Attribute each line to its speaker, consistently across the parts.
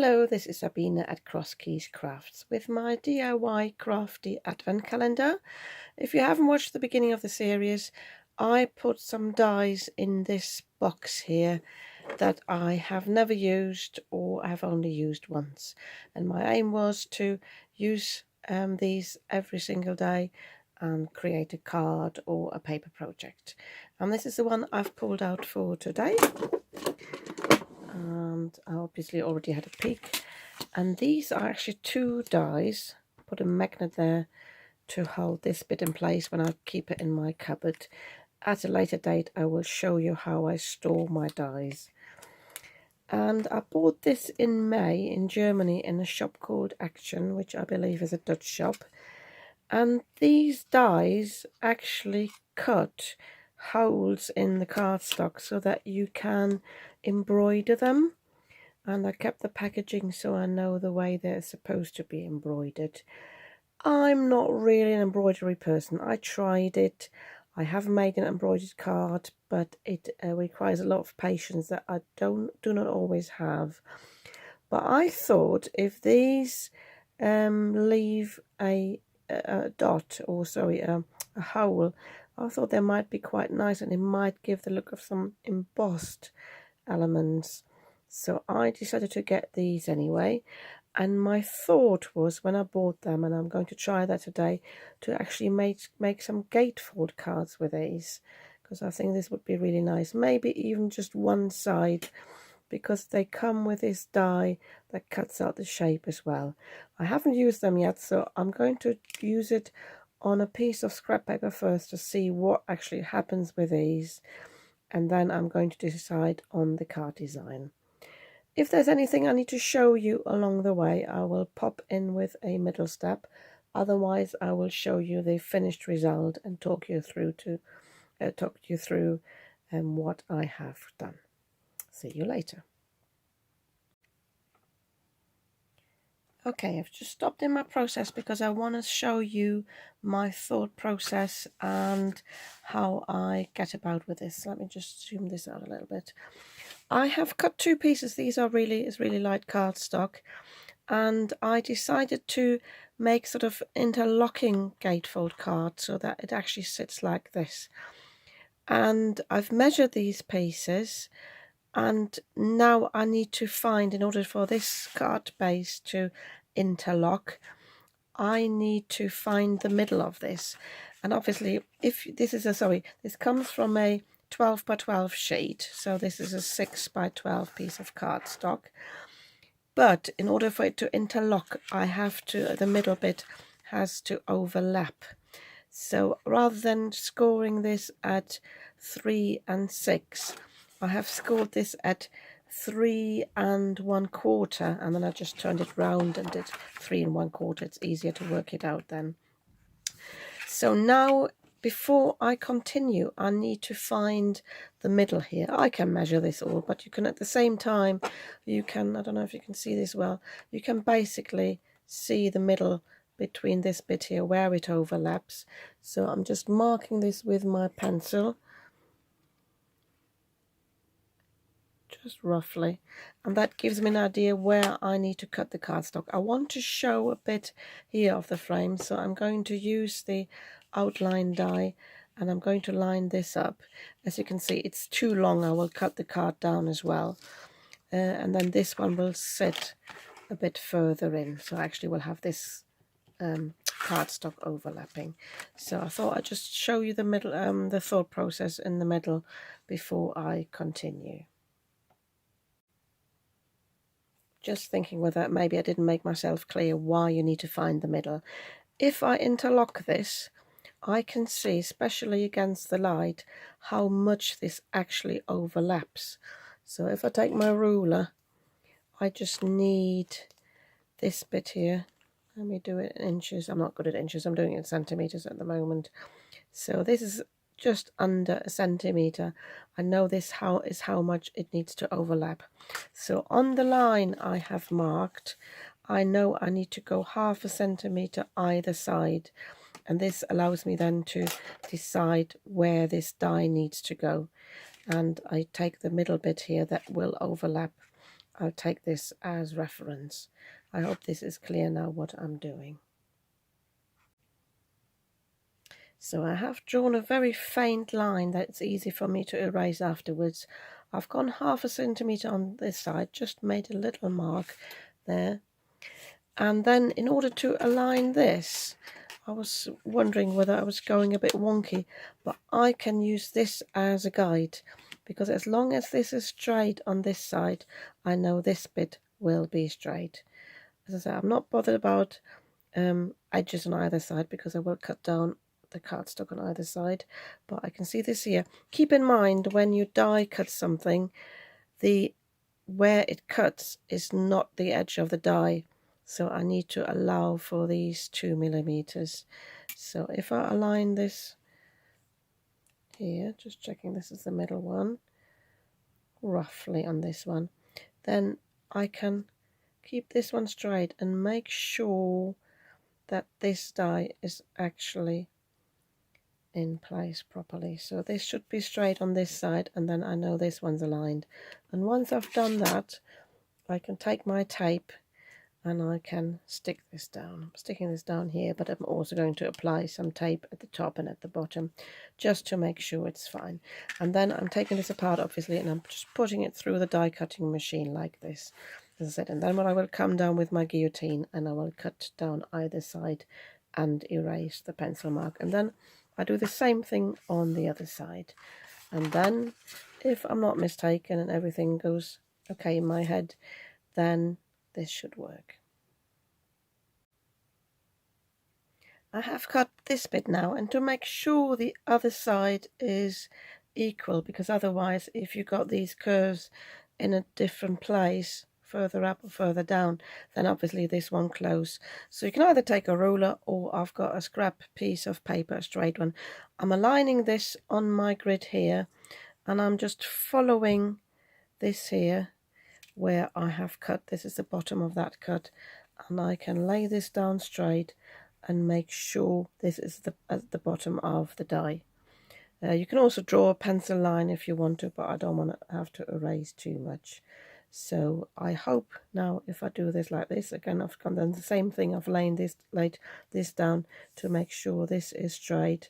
Speaker 1: Hello, this is Sabina at Cross Keys Crafts with my DIY crafty advent calendar. If you haven't watched the beginning of the series, I put some dies in this box here that I have never used or have only used once. And my aim was to use these every single day and create a card or a paper project. And this is the one I've pulled out for today. And I obviously already had a peek, and these are actually two dies. Put a magnet there to hold this bit in place when I keep it in my cupboard. At a later date I will show you how I store my dies. And I bought this in May in Germany in a shop called Action, which I believe is a Dutch shop, and these dies actually cut holes in the cardstock so that you can embroider them. And I kept the packaging so I know the way they're supposed to be embroidered. I'm not really an embroidery person. I tried it. I have made an embroidered card, but it requires a lot of patience that I do not always have. But I thought if these leave a dot, or sorry, a hole, I thought they might be quite nice, and it might give the look of some embossed elements. So I decided to get these anyway, and my thought was when I bought them, and I'm going to try that today, to actually make some gatefold cards with these, because I think this would be really nice. Maybe even just one side, because they come with this die that cuts out the shape as well. I haven't used them yet, so I'm going to use it on a piece of scrap paper first to see what actually happens with these, and then I'm going to decide on the card design. If there's anything I need to show you along the way, I will pop in with a middle step. Otherwise, I will show you the finished result and talk you through what I have done. See you later. Okay, I've just stopped in my process because I want to show you my thought process and how I get about with this. Let me just zoom this out a little bit. I have cut two pieces. These are really light cardstock, and I decided to make sort of interlocking gatefold card so that it actually sits like this. And I've measured these pieces, and now I need to find, in order for this card base to interlock, I need to find the middle of this. And obviously, if this is this comes from a 12 by 12 sheet, so this is a 6 by 12 piece of cardstock. But in order for it to interlock, the middle bit has to overlap. So rather than scoring this at 3 and 6, I have scored this at 3 and 1/4, and then I just turned it round and did 3 and 1/4. It's easier to work it out then. So now, before I continue, I need to find the middle here. I can measure this all, but you can at the same time, I don't know if you can see this well, you can basically see the middle between this bit here where it overlaps. So I'm just marking this with my pencil, just roughly, and that gives me an idea where I need to cut the cardstock. I want to show a bit here of the frame, so I'm going to use the outline die, and I'm going to line this up. As you can see, it's too long. I will cut the card down as well, and then this one will sit a bit further in, so actually we'll have this cardstock overlapping. So I thought I'd just show you the middle, the thought process in the middle before I continue. Just thinking whether maybe I didn't make myself clear why you need to find the middle. If I interlock this, I can see, especially against the light, how much this actually overlaps. So if I take my ruler, I just need this bit here. Let me do it in inches. I'm not good at inches, I'm doing it in centimeters at the moment. So this is just under a centimeter. I know this is how much it needs to overlap. So on the line I have marked, I know I need to go 1/2 centimeter either side, and this allows me then to decide where this die needs to go. And I take the middle bit here that will overlap I'll take this as reference. I hope this is clear now what I'm doing. So I have drawn a very faint line that's easy for me to erase afterwards. I've gone 1/2 centimetre on this side, just made a little mark there. And then in order to align this, I was wondering whether I was going a bit wonky, but I can use this as a guide, because as long as this is straight on this side, I know this bit will be straight. As I say, I'm not bothered about edges on either side, because I will cut down the cardstock on either side, but I can see this here. Keep in mind, when you die cut something, where it cuts is not the edge of the die, so I need to allow for these 2 millimeters. So if I align this here, just checking this is the middle one, roughly on this one, then I can keep this one straight and make sure that this die is actually in place properly. So this should be straight on this side, and then I know this one's aligned. And once I've done that, I can take my tape and I can stick this down. I'm sticking this down here, but I'm also going to apply some tape at the top and at the bottom just to make sure it's fine. And then I'm taking this apart, obviously, and I'm just putting it through the die cutting machine like this, as I said. And then I will come down with my guillotine and I will cut down either side and erase the pencil mark. And then I do the same thing on the other side. And then, if I'm not mistaken and everything goes okay in my head, then this should work. I have cut this bit now, and to make sure the other side is equal, because otherwise if you got these curves in a different place, further up or further down, then obviously this won't close. So you can either take a ruler, or I've got a scrap piece of paper, a straight one. I'm aligning this on my grid here, and I'm just following this here where I have cut. This is the bottom of that cut, and I can lay this down straight and make sure this is at the bottom of the die. You can also draw a pencil line if you want to, but I don't want to have to erase too much. So I hope now, if I do this like this, again I've done the same thing. I've laid this down to make sure this is straight,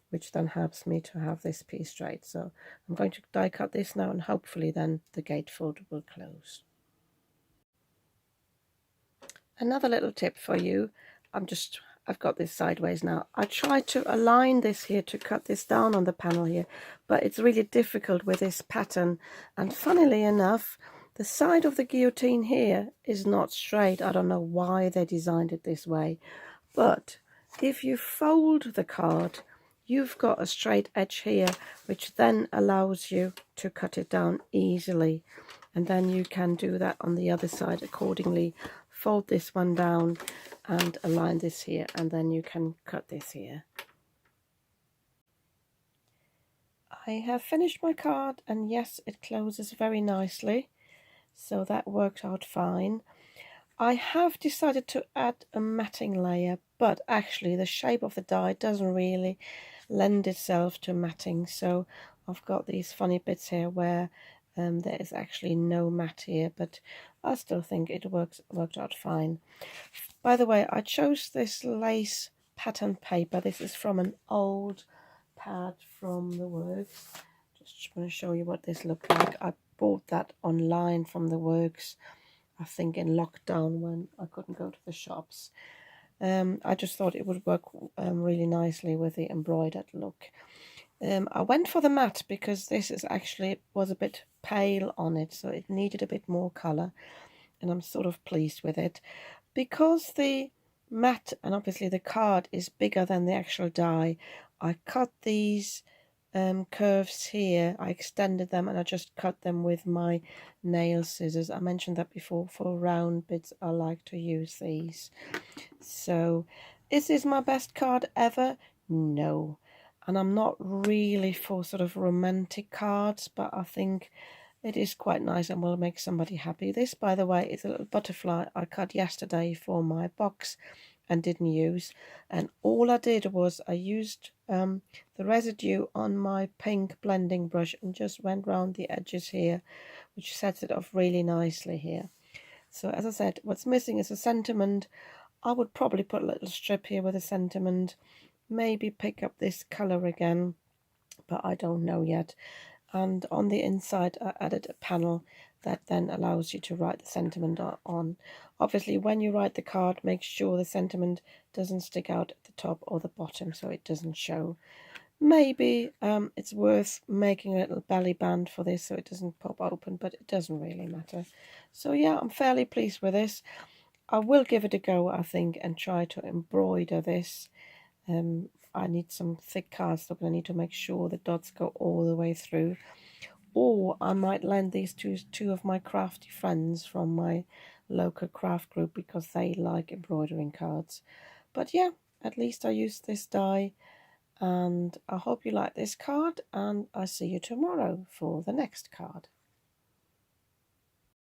Speaker 1: which then helps me to have this piece straight. So I'm going to die cut this now, and hopefully then the gatefold will close. Another little tip for you, I've got this sideways now. I try to align this here to cut this down on the panel here, but it's really difficult with this pattern. And funnily enough, the side of the guillotine here is not straight. I don't know why they designed it this way, but if you fold the card, you've got a straight edge here, which then allows you to cut it down easily. And then you can do that on the other side accordingly. Fold this one down and align this here, and then you can cut this here. I have finished my card, and yes, it closes very nicely, so that worked out fine. I have decided to add a matting layer, but actually the shape of the die doesn't really lend itself to matting, so I've got these funny bits here where there is actually no mat here, but I still think it worked out fine. By the way, I chose this lace pattern paper. This is from an old pad from the works. Just going to show you what this looked like. I bought that online from the works, I think in lockdown when I couldn't go to the shops. I just thought it would work really nicely with the embroidered look. I went for the matte because this was a bit pale on it, so it needed a bit more colour, and I'm sort of pleased with it. Because the matte and obviously the card is bigger than the actual die, I cut these curves here. I extended them and I just cut them with my nail scissors. I mentioned that before. For round bits I like to use these. So is this my best card ever? No. And I'm not really for sort of romantic cards, but I think it is quite nice and will make somebody happy. This, by the way, is a little butterfly I cut yesterday for my box and didn't use. And all I did was I used the residue on my pink blending brush and just went round the edges here which sets it off really nicely here. So as I said, what's missing is a sentiment. I would probably put a little strip here with a sentiment, maybe pick up this colour again, but I don't know yet. And on the inside I added a panel that then allows you to write the sentiment on. Obviously when you write the card, make sure the sentiment doesn't stick out at the top or the bottom so it doesn't show. Maybe it's worth making a little belly band for this so it doesn't pop open, but it doesn't really matter. So yeah, I'm fairly pleased with this. I will give it a go, I think, and try to embroider this. I need some thick cardstock and I need to make sure the dots go all the way through. Or I might lend these to two of my crafty friends from my local craft group because they like embroidering cards. But yeah, at least I used this die, and I hope you like this card, and I'll see you tomorrow for the next card.